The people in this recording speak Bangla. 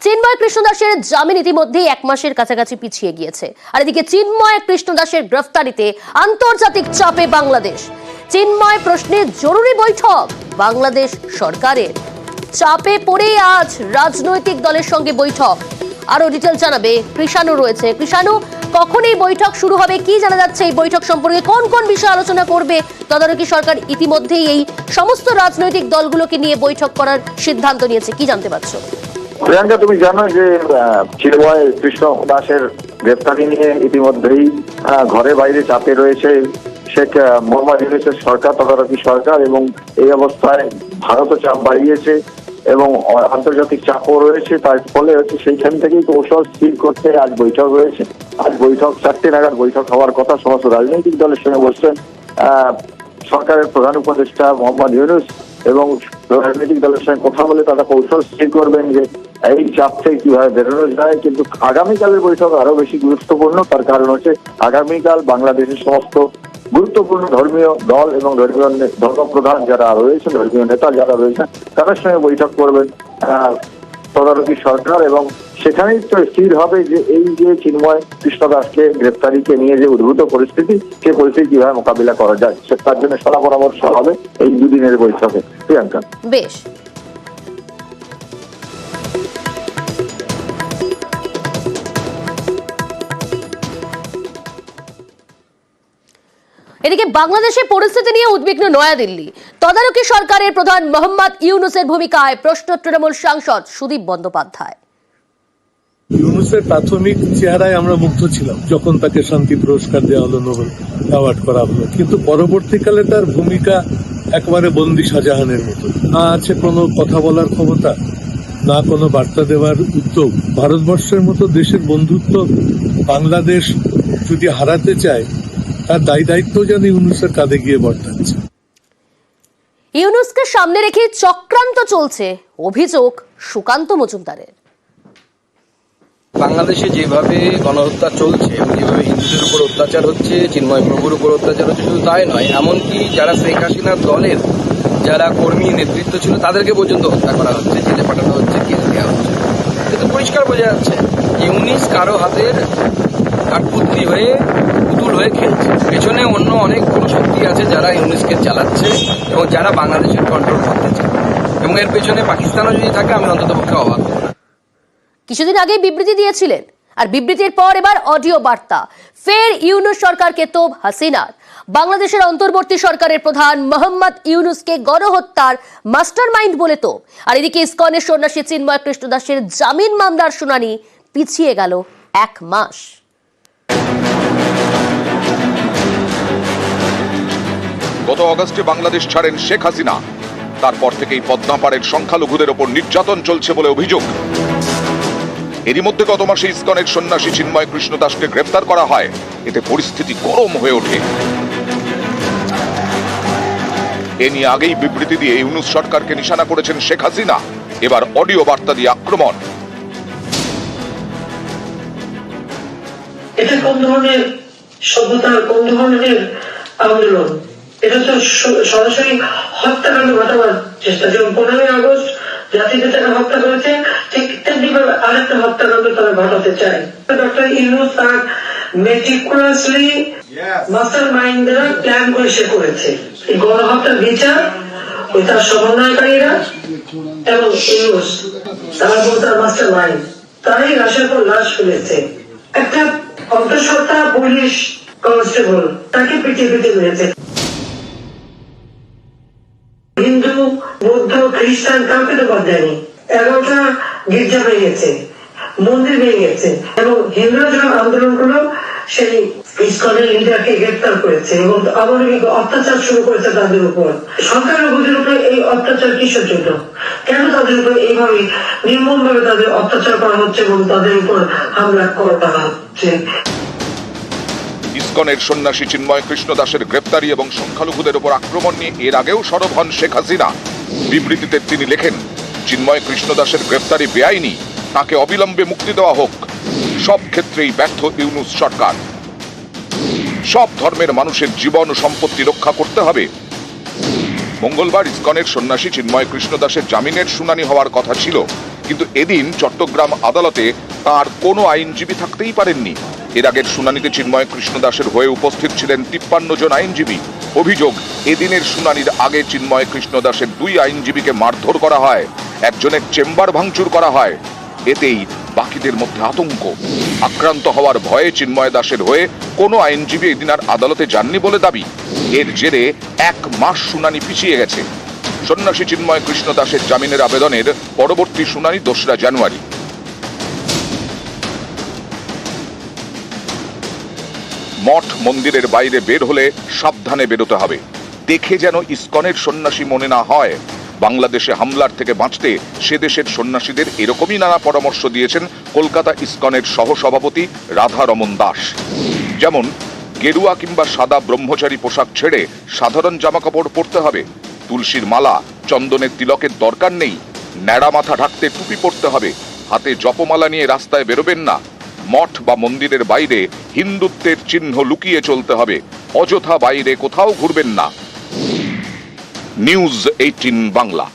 চিন্ময় কৃষ্ণ দাসের জামিন ইতিমধ্যেই 1 মাসের কাছাকাছি পিছিয়ে গিয়েছে। আর এদিকে চিন্ময় কৃষ্ণ দাসের গ্রেফতারিতে আন্তর্জাতিক চাপে বাংলাদেশ। চিন্ময় প্রশ্নে জরুরি বৈঠক বাংলাদেশ সরকারের। চাপে পড়ে আজ রাজনৈতিক দলের সঙ্গে বৈঠক। আরো ডিটেল জানাবে কৃষাণু রয়েছে। কৃষাণু, কখন এই বৈঠক শুরু হবে, কি জানা যাচ্ছে এই বৈঠক সম্পর্কে, কোন কোন বিষয়ে আলোচনা করবে তদারকি সরকার? ইতিমধ্যেই এই সমস্ত রাজনৈতিক দলগুলোকে নিয়ে বৈঠক করার সিদ্ধান্ত নিয়েছে, কি জানতে পারছো? প্রিয়াঙ্কা, তুমি জানো যে চিন্ময় কৃষ্ণ দাসের গ্রেফতারি নিয়ে ইতিমধ্যেই ঘরে বাইরে চাপে রয়েছে শেখ মোহাম্মদ ইউনূসের সরকার, তদারকি সরকার, এবং এই অবস্থায় ভারতও চাপ বাড়িয়েছে এবং আন্তর্জাতিক চাপও রয়েছে। তার ফলে হচ্ছে সেইখান থেকেই কৌশল স্থির করতে আজ বৈঠক রয়েছে। আজ বৈঠক 4টে নাগাদ বৈঠক হওয়ার কথা। সমস্ত রাজনৈতিক দলের সঙ্গে বসছেন সরকারের প্রধান উপদেষ্টা মোহাম্মদ ইউনূস এবং রাজনৈতিক দলের সঙ্গে কথা বলে তারা কৌশল স্থির করবেন যে এই চাপ থেকে কিভাবে বেরোনো যায়। কিন্তু আগামীকালের বৈঠক আরো বেশি গুরুত্বপূর্ণ। তার কারণ হচ্ছে আগামীকাল বাংলাদেশের সমস্ত গুরুত্বপূর্ণ ধর্মীয় দল এবং ধর্মপ্রধান যারা রয়েছেন, ধর্মীয় নেতা যারা রয়েছেন, তাদের সঙ্গে বৈঠক করবেন তদারকি সরকার। এবং সেখানেই তো স্থির হবে যে এই যে চিন্ময় কৃষ্ণ দাসকে গ্রেফতারিকে নিয়ে যে উদ্ভূত পরিস্থিতি, সে পরিস্থিতি কিভাবে মোকাবিলা করা যায়, তার জন্য সলা পরামর্শ হবে এই দুদিনের বৈঠকে। প্রিয়াঙ্কা, বেশ। এদিকে বাংলাদেশের পরিস্থিতি নিয়ে উদ্বিগ্ন নয়াদিল্লি। তদারকি সরকারের প্রধান মোহাম্মদ ইউনূসের ভূমিকায় প্রশ্ন তৃণমূল সাংসদ সুদীপ বন্দ্যোপাধ্যায়। ইউনূসের প্রাথমিক চেহারায় আমরা মুগ্ধ ছিলাম যখন তাকে শান্তি পুরস্কার দেওয়া হলো, নোবেল অ্যাওয়ার্ড করা হলো, কিন্তু পরবর্তীকালে তার ভূমিকা একেবারে বন্দি শাহজাহানের মতো। না আছে কোনো কথা বলার ক্ষমতা, না কোনো বার্তা দেওয়ার উদ্যোগ। ভারতবর্ষের মতো দেশের বন্ধুত্ব বাংলাদেশ যদি হারাতে চায়, তার দায়িত্ব যেন ইউনূসের কাঁধে গিয়ে বর্তাচ্ছে। ইউনূসকে সামনে রেখে চক্রান্ত চলছে, অভিযোগ সুকান্ত মজুমদারের। বাংলাদেশে যেভাবে গণহত্যা চলছে এবং যেভাবে হিন্দুদের উপর অত্যাচার হচ্ছে, চিন্ময় প্রভুর উপর অত্যাচার হচ্ছে, শুধু তাই নয়, এমনকি যারা শেখ হাসিনার দলের যারা কর্মী নেতৃত্ব ছিল তাদেরকে পর্যন্ত হত্যা করা হচ্ছে, জেলে পাঠানো হচ্ছে, কেস দেওয়া হচ্ছে। কিন্তু পরিষ্কার বোঝা যাচ্ছে ইউনূস কারো হাতের কাঠপুতলি হয়ে পুতুল হয়ে খেলছে। পেছনে অন্য অনেক বড় শক্তি আছে যারা ইউনূসকে চালাচ্ছে এবং যারা বাংলাদেশের কন্ট্রোল করতে চায়, এবং এর পেছনে পাকিস্তানও যদি থাকে আমি অন্তত পক্ষে অবাক হব না। কিছুদিন আগে বিবৃতি দিয়েছিলেন, আর বিবৃতির পর এবার অডিও বার্তা। ফের ইউনূস সরকারকে তোপ হাসিনার। বাংলাদেশের অন্তর্বর্তী সরকারের প্রধান মোহাম্মদ ইউনূসকে গণহত্যার মাস্টারমাইন্ড বলে তোপ। আর এদিকে ইসকনের সন্ন্যাসী চিন্ময় কৃষ্ণ দাসের জামিন মামলার শুনানি পিছিয়ে গেল 1 মাস। গত অগস্টে বাংলাদেশ ছাড়েন শেখ হাসিনা। তারপর থেকেই পদ্মাপাড়ের সংখ্যালঘুদের ওপর নির্যাতন চলছে বলে অভিযোগ। এরই মধ্যে গত মাসে ইসকনের সন্ন্যাসী চিন্ময় কৃষ্ণ দাসকে গ্রেফতার করা হয়। এতে পরিস্থিতি গরম হয়ে ওঠে। এ নিয়ে আগেই বিবৃতি দিয়ে ইউনূস সরকারকে নিশানা করেছেন শেখ হাসিনা। এবার অডিও বার্তা দিয়ে আক্রমণ। এটা কোন ধরনের সভ্যতা, কোন ধরনের আন্দোলন? এটা তো সরাসরি হত্যাকাণ্ড ঘটাবার চেষ্টা। যেমন 15ই আগস্ট জাতির পিতাকে হত্যা করেছে, ঠিক তেমনি ভাবে আরেকটা হত্যাকাণ্ড তারা ঘটাতে চায়। ডক্টর ইউনূস তার মেটিকুলাসলি মাস্টার মাইন্ড দ্বারা প্ল্যান করে সে করেছে। এই গণহত্যার বিচার ওই তার সমন্বয়কারীরা এবং ইউনূস তার মাস্টার মাইন্ড, তারাই লাশের পর লাশ ফেলেছে। একটা অন্তঃসত্ত্বা পুলিশ কনস্টেবল তাকে পিটিয়ে মেরেছে। হিন্দু, বৌদ্ধ, খ্রিস্টান কাউকে তো বাদ দেয়নি। 11টা গির্জা ভেঙেছে, মন্দির ভেঙেছে, এবং হিন্দুরা যখন আন্দোলন করলো সেই ইসকনের লিডারকে গ্রেফতার করেছে এবং অমানবিক অত্যাচার শুরু করেছে তাদের উপর। সংখ্যালঘুদের উপরে এই অত্যাচার কিসের জন্য? কেন তাদের উপর এইভাবে নির্মম ভাবে তাদের অত্যাচার করা হচ্ছে এবং তাদের উপর হামলা করা হচ্ছে? ইসকনের সন্ন্যাসী চিন্ময় কৃষ্ণ দাসের গ্রেফতারি এবং সংখ্যালঘুদের উপর আক্রমণ নিয়ে এর আগেও সরব হন শেখ হাসিনা। বিবৃতিতে তিনি লেখেন, চিন্ময় কৃষ্ণ দাসের গ্রেফতারি বেআইনি, তাকে অবিলম্বে মুক্তি দেওয়া হোক। সব ক্ষেত্রেই ব্যর্থ ইউনূস সরকার। সব ধর্মের মানুষের জীবন ও সম্পত্তি রক্ষা করতে হবে। মঙ্গলবার ইসকনের সন্ন্যাসী চিন্ময় কৃষ্ণ দাসের জামিনের শুনানি হওয়ার কথা ছিল, কিন্তু এদিন চট্টগ্রাম আদালতে তার কোনো আইনজীবী থাকতেই পারেননি। এর আগের শুনানিতে চিন্ময় কৃষ্ণ দাসের হয়ে উপস্থিত ছিলেন 53 জন আইনজীবী। অভিযোগ, এদিনের শুনানির আগে চিন্ময় কৃষ্ণ দাসের 2 আইনজীবীকে মারধর করা হয়, একজনের চেম্বার ভাঙচুর করা হয়। এতেই বাকিদের মধ্যে আতঙ্ক। আক্রান্ত হওয়ার ভয়ে চিন্ময় দাসের হয়ে কোনো আইনজীবী এদিন আর আদালতে যাননি বলে দাবি। এর জেরে 1 মাস শুনানি পিছিয়ে গেছে। সন্ন্যাসী চিন্ময় কৃষ্ণ দাসের জামিনের আবেদনের পরবর্তী শুনানি 2রা জানুয়ারি। মঠ মন্দিরের বাইরে বের হলে সাবধানে বেরোতে হবে, দেখে যেন ইসকনের সন্ন্যাসী মনে না হয়। বাংলাদেশে হামলার থেকে বাঁচতে সে দেশের সন্ন্যাসীদের এরকমই নানা পরামর্শ দিয়েছেন কলকাতা ইসকনের সহসভাপতি রাধা রমন দাস। যেমন, গেরুয়া কিংবা সাদা ব্রহ্মচারী পোশাক ছেড়ে সাধারণ জামাকাপড় পরতে হবে, তুলসীর মালা চন্দনের তিলকের দরকার নেই, ন্যাড়া মাথা ঢাকতে টুপি পরতে হবে, হাতে জপমালা নিয়ে রাস্তায় বেরোবেন না, মঠ বা মন্দিরের বাইরে হিন্দুত্বের চিহ্ন লুকিয়ে চলতে হবে, অযথা বাইরে কোথাও ঘুরবেন না। নিউজ 18 বাংলা।